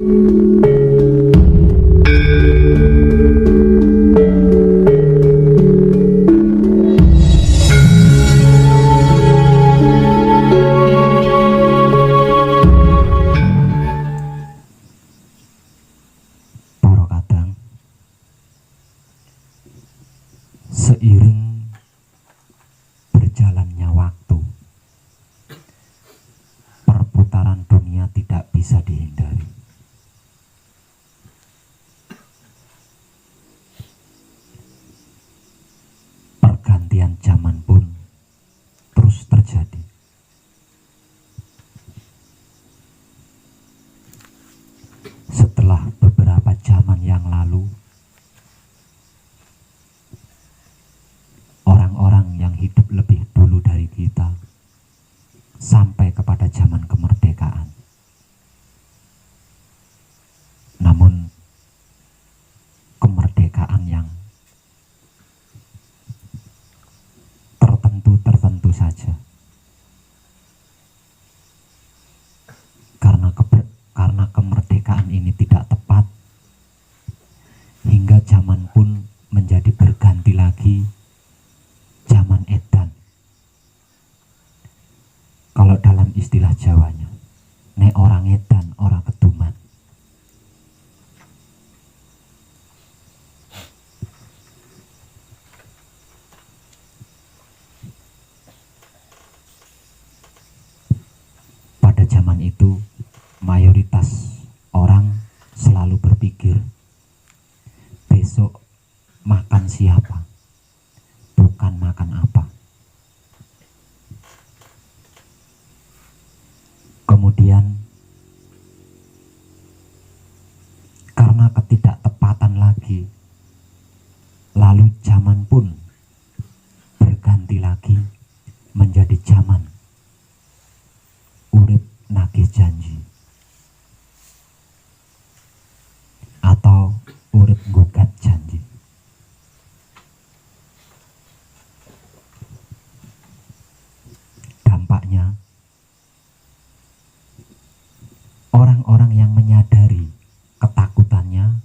Para kadang seiring berjalannya waktu, perputaran dunia tidak bisa dihindari. Pergantian zaman pun terus terjadi. Setelah beberapa zaman yang lalu, orang-orang yang hidup lebih dulu dari kita sampai kepada zaman kemerdekaan. Namun kemerdekaan yang tertentu saja. Karena kemerdekaan ini tidak tepat, hingga zaman pun menjadi berganti lagi zaman edan. Kalau dalam istilah Jawanya, nek orang edan, orang keduman. Pada zaman itu, mayoritas orang selalu berpikir, besok makan siapa, bukan makan apa. Kemudian karena ketidaktepatan lagi, lalu zaman pun berganti lagi menjadi zaman urip nagih janji atau urip gugat janji. Dampaknya, orang-orang yang menyadari ketakutannya,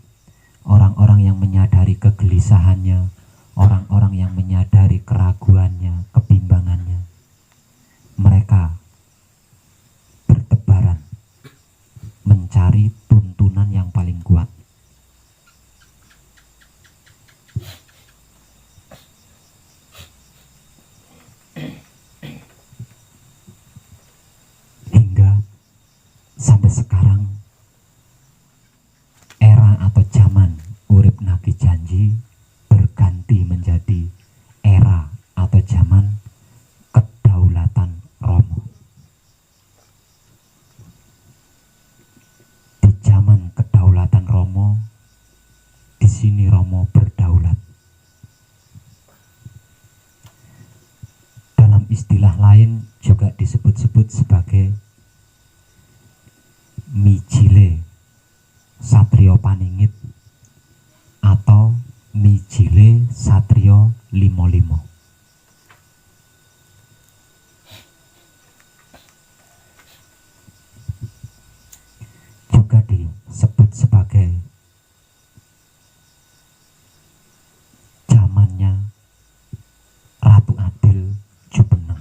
orang-orang yang menyadari kegelisahannya, orang-orang yang menyadari keraguannya, kebimbangannya, mereka bertebaran mencari tuntunan yang paling kuat. Hingga sampai sekarang, era atau zaman urip nagih janji berganti menjadi era atau zaman kedaulatan Romo. Di zaman kedaulatan Romo, di sini Romo berdaulat. Dalam istilah lain juga disebut-sebut sebagai mijile satrio paningit atau mijile satrio limo-limo. Juga disebut sebagai zamannya Ratu Adil Jubeneng.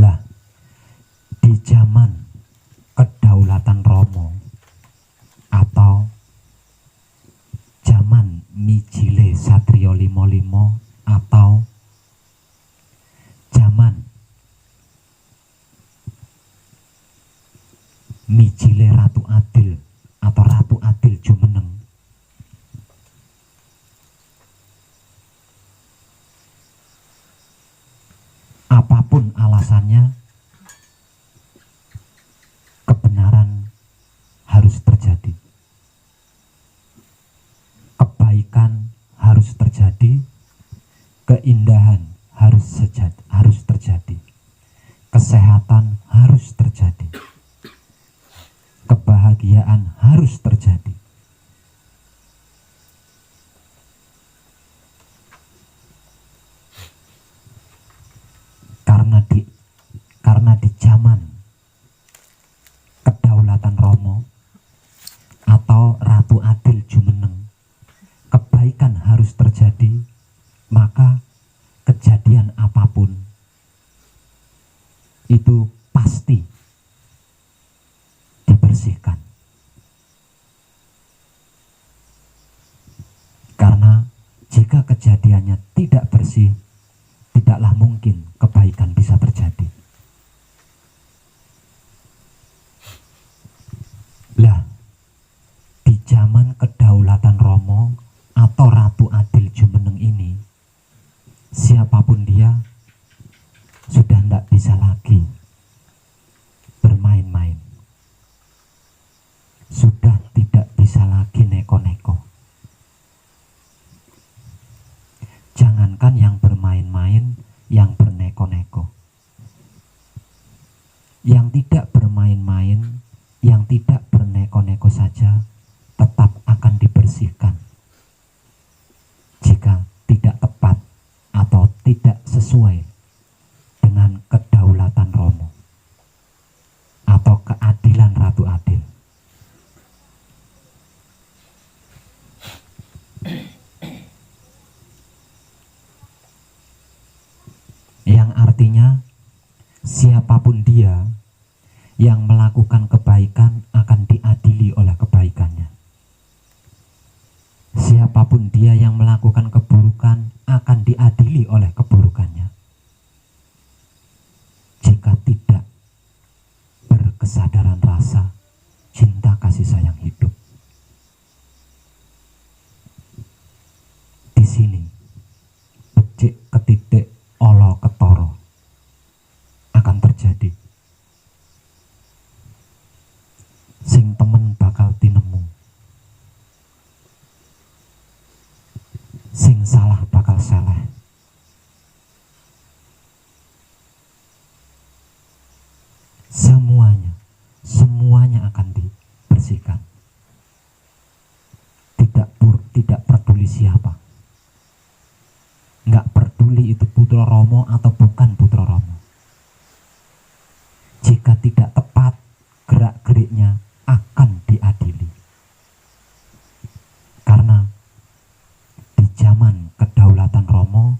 Lah, di zaman kedaulatan Romo atau zaman mijile satrio limo-limo atau zaman mijile Ratu Adil atau Ratu Adil Jumeneng, apapun alasannya, kebenaran harus terjadi, kebaikan harus terjadi, keindahan harus terjadi, kesehatan harus terjadi, kebahagiaan harus terjadi. Karena karena di zaman kedaulatan Romo atau Ratu Adil Jumeneng, kebaikan harus terjadi, maka kejadian apapun itu pasti dibersihkan. Karena jika kejadiannya tidak bersih, tidaklah mungkin kebaikan bisa terjadi. Lah, di zaman kedaulatan Romo atau Ratu Adil Jumeneng ini, siapapun dia sudah tidak bisa lagi bermain-main, sudah tidak bisa lagi neko-neko. Jangankan yang bermain-main, yang berneko-neko, yang tidak bermain-main, yang tidak berneko-neko saja tetap akan dibersihkan jika tidak tepat atau tidak sesuai dengan kedaulatan Romo atau keadilan Ratu Adil. Yang artinya siapapun dia yang melakukan kebaikan akan diadili oleh kebaikannya. Siapapun dia yang melakukan keburukan akan diadili oleh keburukannya. Jika tidak berkesadaran rasa, cinta kasih sayang hidup. Di sini becik ketitik olo ketoro akan terjadi. Sing temen bakal tinemu, sing salah bakal seleh. Semuanya akan dibersihkan. Tidak peduli siapa, nggak peduli itu putra Romo atau bukan putra Romo. Jika tidak tepat, gerak-geriknya akan diadili. Karena di zaman kedaulatan Romo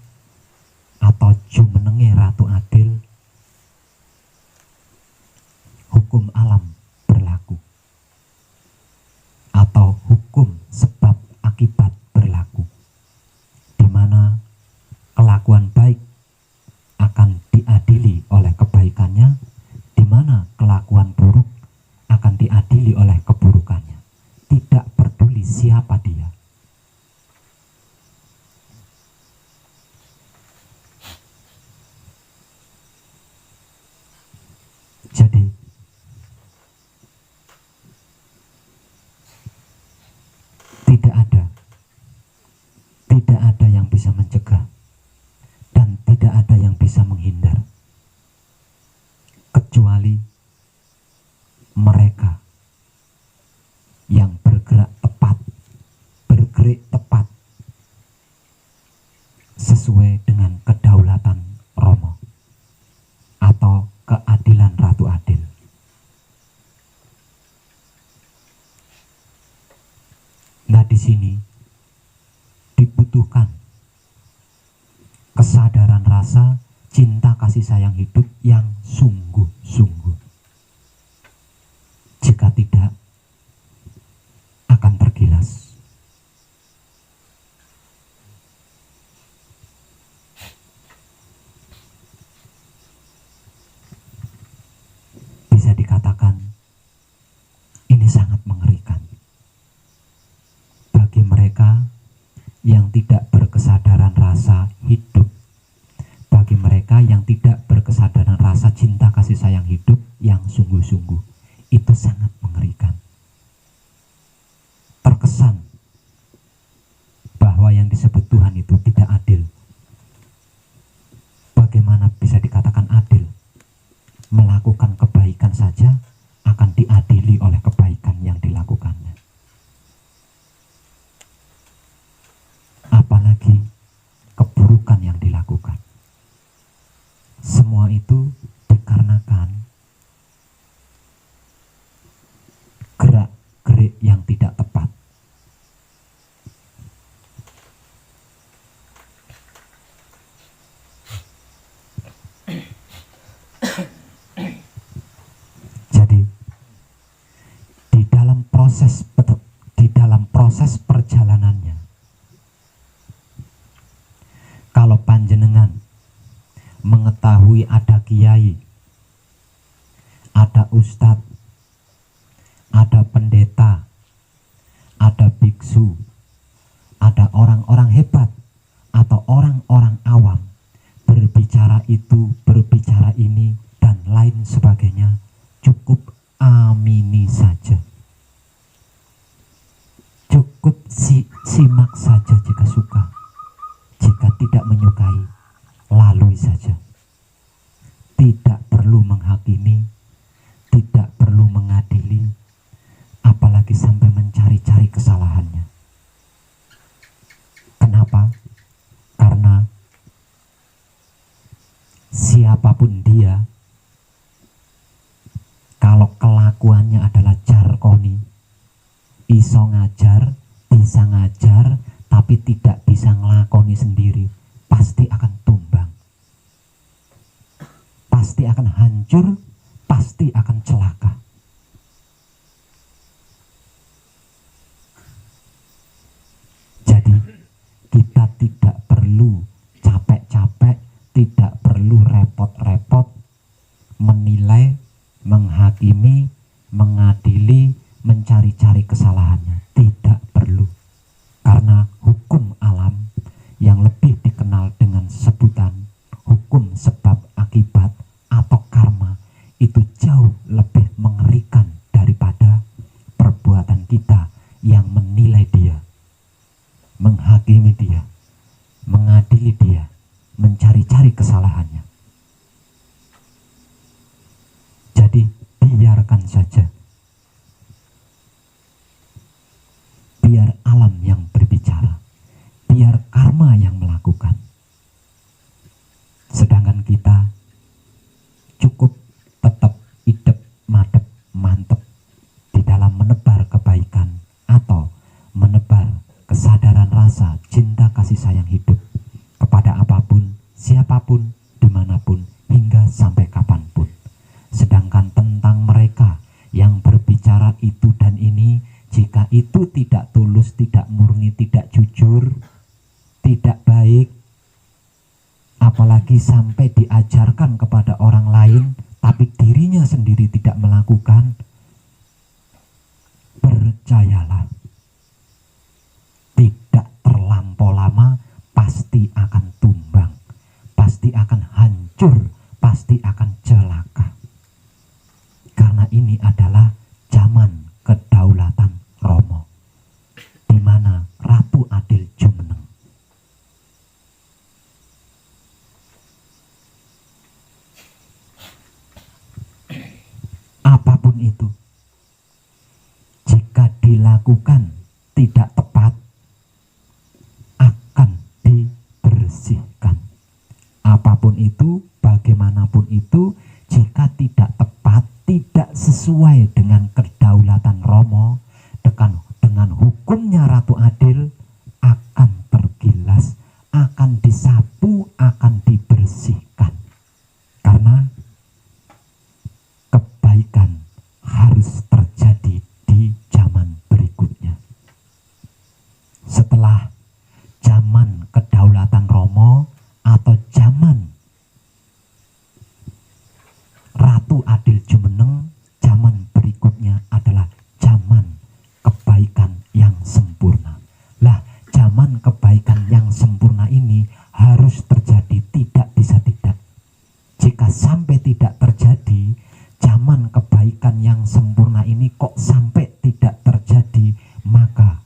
atau jumenenge Ratu Adil, hukum alam berlaku atau hukum sebab akibat berlaku, di mana kelakuan baik akan diadili oleh kebaikannya, di mana kelakuan buruk akan diadili oleh keburukannya. Tidak peduli siapa dia. Jadi tidak ada yang bisa mencegah dan tidak ada yang bisa menghindar, kecuali mereka yang bergerak tepat sesuai dengan kedaulatan Romo atau keadilan Ratu Adil. Nah, di sini dibutuhkan kesadaran rasa, cinta kasih sayang hidup yang sungguh-sungguh. Jika tidak, akan tergilas. Bisa dikatakan ini sangat mengerikan bagi mereka yang tidak berkesadaran rasa hidup, bagi mereka yang tidak berkesadaran rasa cinta kasih sayang hidup yang sungguh-sungguh. Itu sangat mengerikan. Terkesan bahwa yang disebut Tuhan itu tidak adil. Bagaimana bisa dikatakan adil? Melakukan kebaikan saja akan diadili oleh kebaikan yang dilakukannya. Apalagi keburukan yang dilakukan. Semua itu itu dikarenakan gerak-gerik yang tidak tepat. Jadi di dalam proses perjalanannya, kalau panjenengan mengetahui ada kiai, ada ustadz, ada pendeta, ada biksu, ada orang-orang hebat atau orang-orang awam berbicara itu, berbicara ini dan lain sebagainya, cukup amini saja. Cukup simak saja jika suka. Jika tidak menyukai, lalui saja. Tidak perlu menghakimi, tidak perlu mengadili, apalagi sampai mencari-cari kesalahannya. Kenapa? Karena siapapun dia, kalau kelakuannya adalah jarkoni, iso ngajar, bisa ngajar, tapi tidak bisa ngelakoni sendiri, pasti akan tumbang, pasti akan hancur, pasti akan celaka. Jadi kita tidak perlu capek-capek, tidak perlu repot-repot menilai, menghakimi, mengadili, mencari-cari kesalahannya. Tidak perlu. Karena hukum alam yang lebih dikenal dengan sebutan hukum sebab akibat atau karma itu jauh lebih mengerikan daripada perbuatan kita yang menilai dia, menghakimi dia, mengadili dia, mencari-cari kesalahannya. Jadi biarkan saja, biar alam yang berbicara, biar karma yang melakukan. Sedangkan kita cukup tetap hidup madep mantep di dalam menebar kebaikan atau menebar kesadaran rasa cinta kasih sayang hidup kepada apapun, siapapun, dimanapun, hingga sampai kapanpun. Sedangkan tentang mereka yang berbicara itu dan ini, jika itu tidak tulus, tidak murni, tidak jujur, tidak baik, apalagi sampai diajarkan kepada orang lain tapi dirinya sendiri tidak melakukan, percayalah, tidak terlampau lama pasti akan tumbang, pasti akan hancur, pasti akan celaka. Karena ini adalah zaman kedaulatan Romo, di mana Ratu Adil jumeneng. Apapun itu, jika dilakukan tidak tepat, akan dibersihkan. Apapun itu, bagaimanapun itu, jika tidak tepat, tidak sesuai dengan kedaulatan Romo, dengan hukumnya Ratu Adil, akan tergilas, akan disapu, akan dibersihkan. Karena kebaikan harus terjadi di zaman berikutnya. Setelah zaman kedaulatan Romo atau zaman Ratu Adil jumeneng, zaman berikutnya adalah zaman kebaikan yang sempurna. Lah, zaman kebaikan yang sempurna ini harus terjadi, tidak bisa tidak. Jika sampai tidak terjadi, zaman kebaikan yang sempurna ini kok sampai tidak terjadi, maka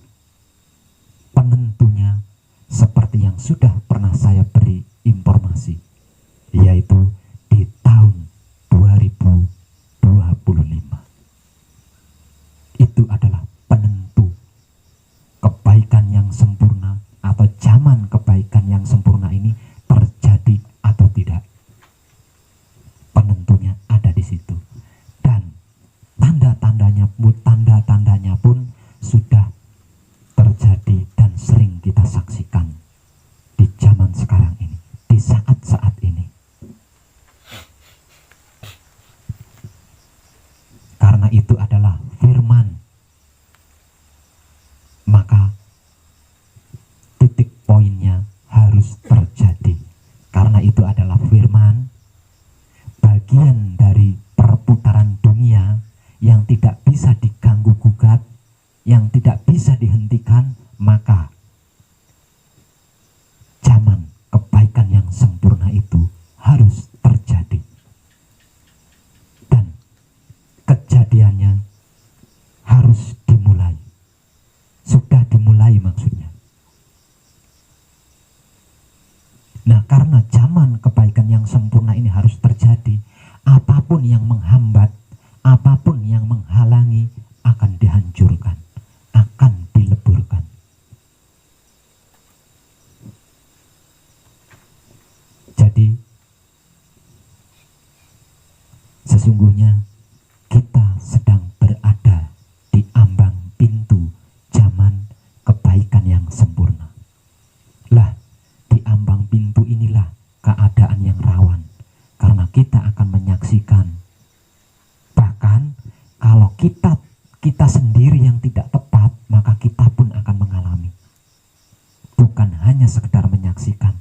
penentunya seperti yang sudah pernah saya beri informasi, yaitu di tahun 2025. Itu adalah penentu kebaikan yang sempurna atau zaman kebaikan yang sempurna ini terjadi atau tidak. bagian dari perputaran dunia yang tidak bisa diganggu gugat, yang tidak bisa dihentikan, maka zaman kebaikan yang sempurna itu harus terjadi. Dan kejadiannya harus dimulai. Sudah dimulai maksudnya. Nah, karena zaman kebaikan yang sempurna ini harus terjadi, apapun yang menghambat, apapun yang menghalangi akan dihancurkan, akan dileburkan. Jadi, sesungguhnya kita sedang berada di ambang pintu zaman kebaikan yang sempurna. Lah, di ambang pintu inilah keadaan yang rawan, karena kita akan menyaksikan, bahkan kalau kita sendiri yang tidak tepat, maka kita pun akan mengalami. Bukan hanya sekedar menyaksikan,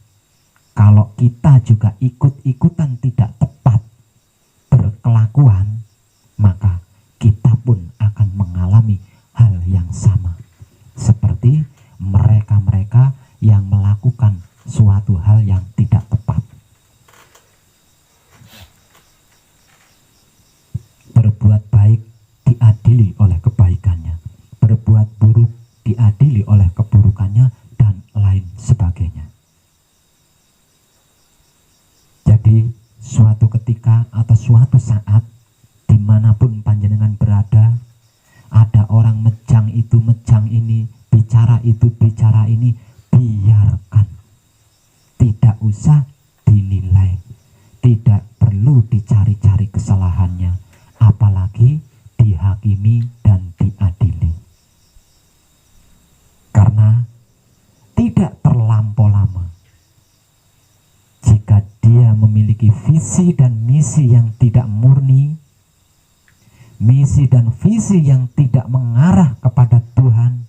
kalau kita juga ikut-ikutan tidak tepat berkelakuan, maka kita pun akan mengalami hal yang sama seperti mereka-mereka yang melakukan suatu hal yang tidak tepat. Berbuat baik diadili oleh kebaikannya, berbuat buruk diadili oleh keburukannya, dan lain sebagainya. Jadi suatu ketika atau suatu saat, dimanapun panjenengan berada, ada orang mejang itu mejang ini, bicara itu bicara ini, biarkan. Tidak usah dinilai, tidak perlu dicari-cari kesalahannya, apalagi dihakimi dan diadili. Karena tidak terlampau lama, jika dia memiliki visi dan misi yang tidak murni, misi dan visi yang tidak mengarah kepada Tuhan,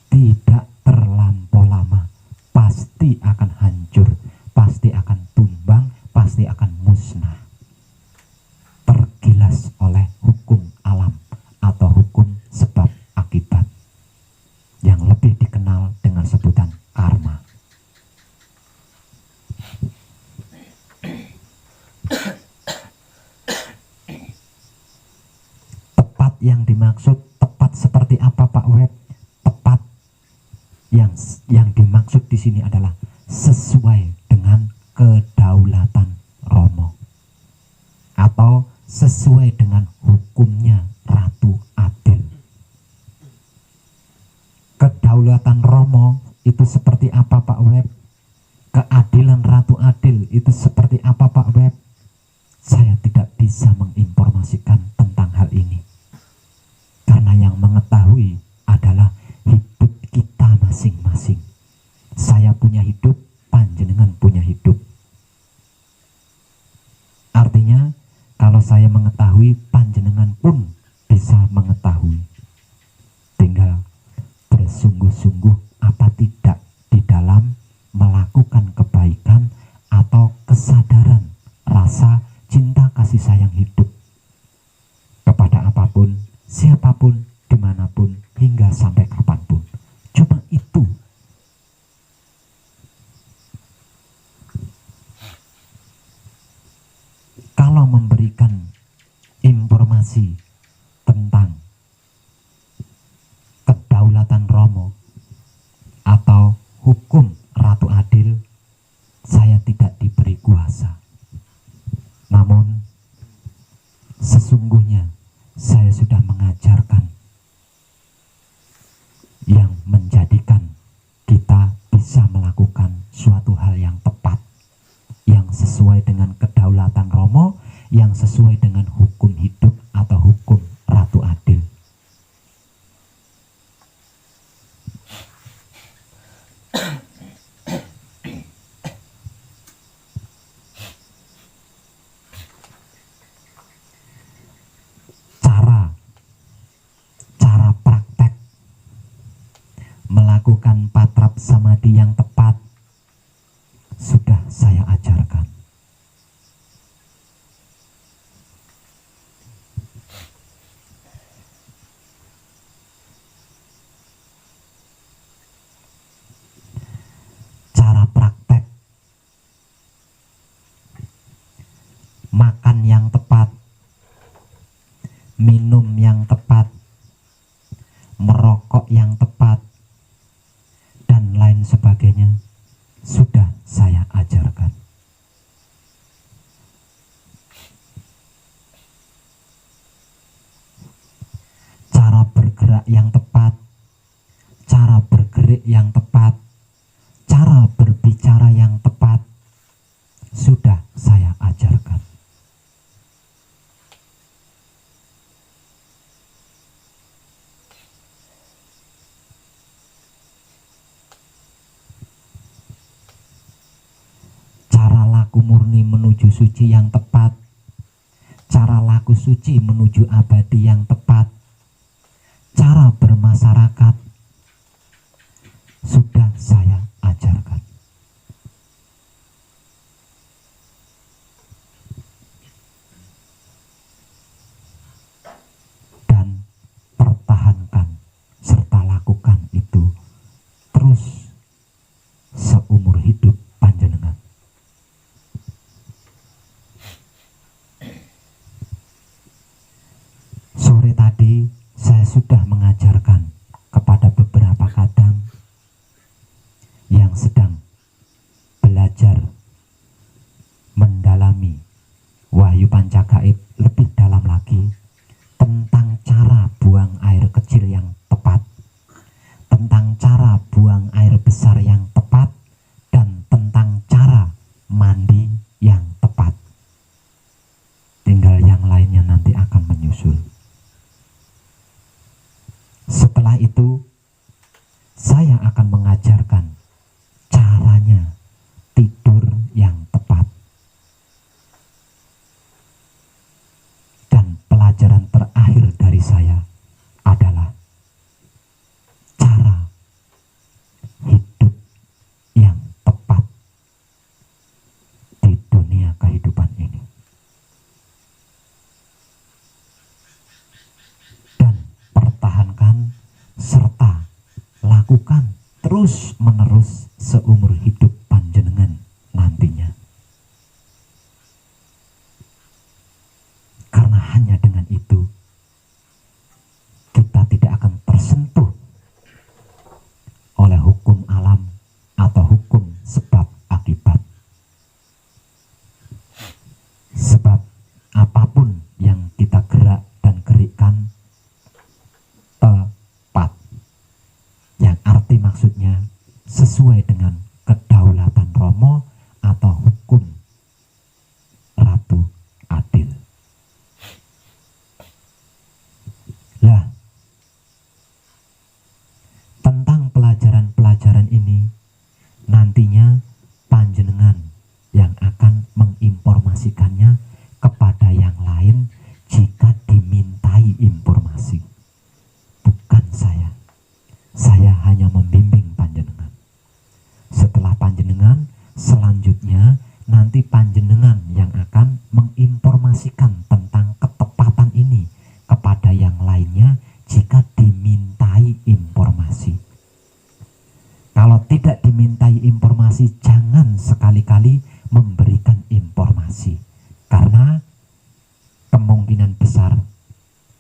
tidak terlampau lama pasti akan hancur, pasti akan tumbang, pasti akan musnah, tergilas oleh hukum alam atau hukum sebab akibat yang lebih dikenal dengan sebutan karma. Tepat yang dimaksud, tepat seperti apa Pak Web? Tepat yang dimaksud di sini adalah sesuai dengan kedaulatan Romo, atau sesuai dengan hukumnya Ratu Adil. Kedaulatan Romo itu seperti apa Pak Web? Keadilan Ratu Adil itu seperti apa Pak Web? Saya tidak bisa menginformasikan tentang hal ini, karena yang mengetahui adalah hidup kita masing-masing. Saya punya hidup, panjenengan punya hidup. Artinya, kalau saya mengetahui, panjenengan pun bisa mengetahui. Tinggal bersungguh-sungguh apa tidak di dalam melakukan kebaikan atau kesadaran rasa cinta kasih sayang hidup kepada apapun, siapapun, dimanapun, hingga sampai kapanpun. Cuma itu. Kalau memberikan informasi tentang kedaulatan Romo atau hukum Ratu Adil, saya tidak diberi kuasa. Namun sesungguhnya saya sudah mengajarkan yang menjadikan kita bisa melakukan suatu hal yang tepat, yang sesuai dengan kedaulatan Romo, yang sesuai dengan hukum hidup atau hukum Ratu Adil. Cara praktek melakukan patrap samadhi yang tepat sudah saya ajarkan. yang tepat, cara bergerak yang tepat, cara berbicara yang tepat, sudah saya ajarkan. Cara laku murni menuju suci yang tepat, cara laku suci menuju abadi yang tepat, cara bermasyarakat, sudah saya ajarkan. Dan pertahankan serta lakukan itu terus seumur hidup panjenengan. Sore tadi saya sudah mengajarkan kepada beberapa kadang yang sedang belajar mendalami Wahyu Pancagaib lebih dalam lagi tentang cara buang air kecil yang tepat, tentang cara buang air besar yang tepat, dan tentang cara mandi yang tepat. Tinggal yang lainnya nanti akan menyusul. Setelah itu saya akan mengajarkan caranya tidur yang tepat. Dan pelajaran terakhir dari saya adalah cara hidup yang tepat di dunia kehidupan ini. Dan pertahankan serta lakukan terus menerus seumur hidup panjenengan nantinya. Karena hanya dengan itu kita tidak akan tersentuh oleh hukum alam atau hukum sebab akibat. Sebab apapun yang kita gerak dan gerikkan tepat, yang arti maksudnya sesuai dengan kedaulatan Romo atau hukum Ratu Adil. Lah, tentang pelajaran-pelajaran ini nantinya panjenengan yang akan menginformasikannya kepada yang lain jika dimintai informasi. Bukan saya. Saya hanya membimbing panjenengan. Setelah panjenengan, selanjutnya nanti panjenengan yang akan menginformasikan tentang ketepatan ini kepada yang lainnya jika dimintai informasi. Kalau tidak dimintai informasi, jangan sekali-kali memberikan informasi, karena kemungkinan besar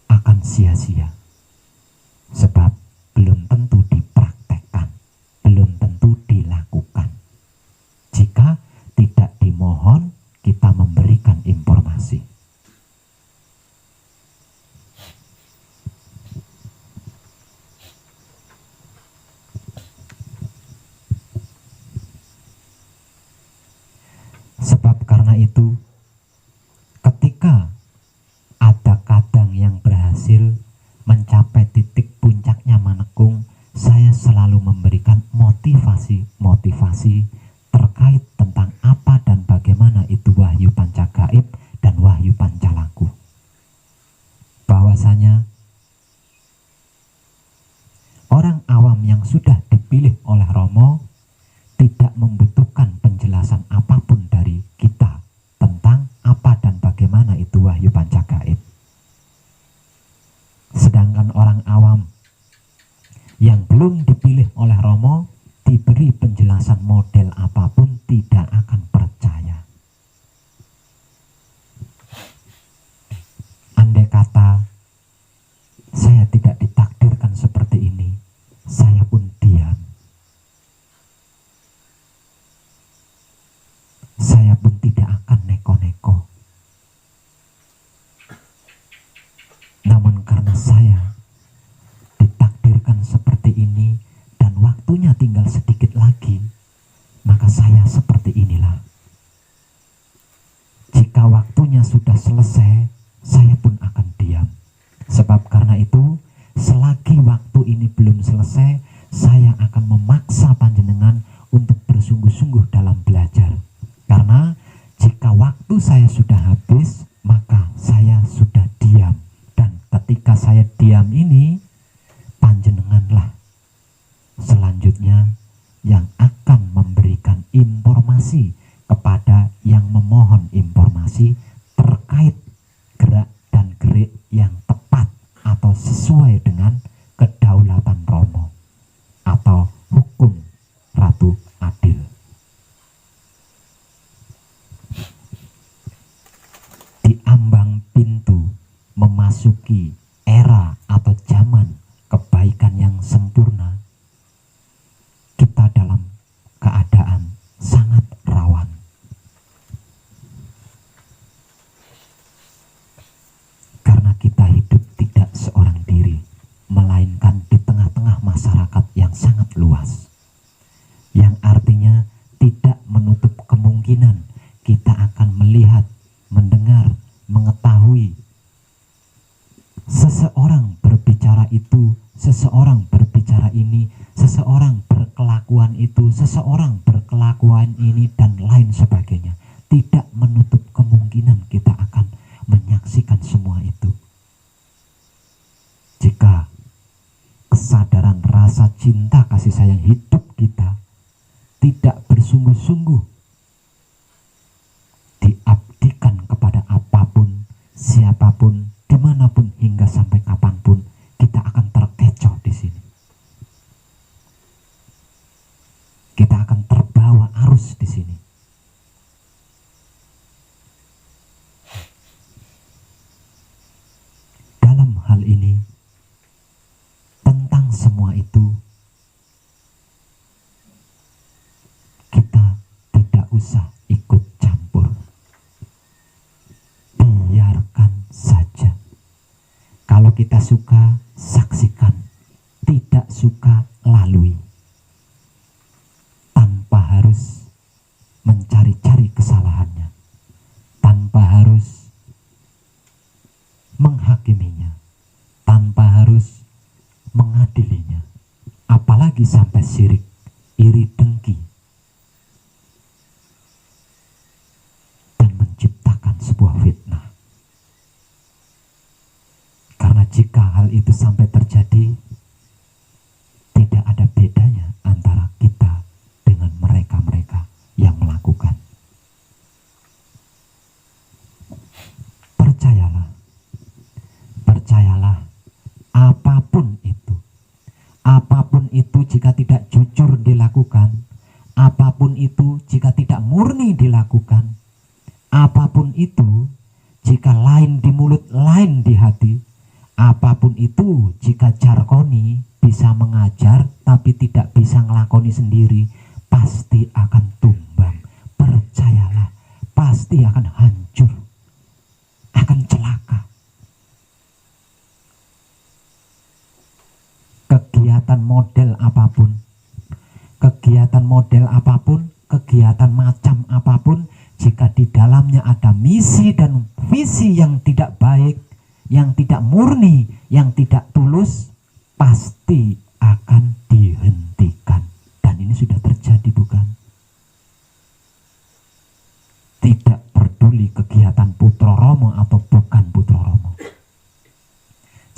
akan sia-sia. Sebab belum tentu dipraktekkan, belum tentu dilakukan. Jika tidak dimohon, kita memberikan informasi. Sebab karena itu, ketika ada kadang yang berhasil mencapai titik puncaknya waktunya tinggal sedikit lagi, maka saya seperti inilah. Jika waktunya sudah selesai, saya pun akan diam. Sebab karena itu, selagi waktu ini belum selesai, saya akan memaksa panjenengan untuk bersungguh-sungguh dalam belajar. Karena jika waktu saya sudah habis, maka saya sudah diam. Dan ketika saya diam ini, panjenenganlah selanjutnya yang akan memberikan informasi kepada yang memohon informasi terkait gerak dan gerik yang tepat atau sesuai dengan kedaulatan Romo atau hukum Ratu Adil. Di ambang pintu memasuki era atau zaman kebaikan yang sempurna, kita dalam keadaan sangat rawan. Karena kita hidup tidak seorang diri, melainkan di tengah-tengah masyarakat yang sangat luas. Yang artinya tidak menutup kemungkinan kita akan melihat, mendengar, mengetahui seseorang berbicara itu, seseorang berbicara ini, seseorang berkelakuan itu, seseorang berkelakuan ini, dan lain sebagainya. Tidak menutup kemungkinan kita akan menyaksikan semua itu. Jika kesadaran rasa cinta kasih sayang hidup kita tidak bersungguh-sungguh diabdikan kepada apapun, siapapun, dimanapun, hingga sampai kapanpun, kita akan terkecoh di sini. Kita akan terbawa arus di sini. Dalam hal ini, tentang semua itu, kita tidak usah ikut campur. Biarkan saja. Kalau kita suka, saksikan. Tidak suka, lalui. Tanpa harus mencari-cari kesalahannya. Tanpa harus menghakiminya. Tanpa harus mengadilinya. Apalagi sampai syirik, iri, dengki, dan menciptakan sebuah fitnah. Karena jika hal itu sampai terjadi, tidak ada bedanya antara kita dengan mereka-mereka yang melakukan. Percayalah, percayalah, apapun itu jika tidak jujur dilakukan, apapun itu jika tidak murni dilakukan, apapun itu jika lain di mulut, lain di hati, apapun itu jika jargoni bisa mengajar tapi tidak bisa ngelakoni sendiri, pasti akan tumbang. Percayalah, pasti akan hancur, akan celaka. Kegiatan model apapun, kegiatan macam apapun, jika di dalamnya ada misi dan visi yang tidak baik, yang tidak murni, yang tidak tulus, pasti akan dihentikan. Dan ini sudah terjadi, bukan? Tidak peduli kegiatan Putra Romo atau bukan Putra Romo.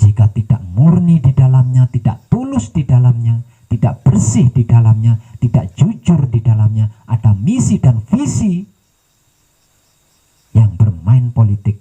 Jika tidak murni di dalamnya, tidak tulus di dalamnya, tidak bersih di dalamnya, tidak jujur di dalamnya, ada misi dan visi yang bermain politik,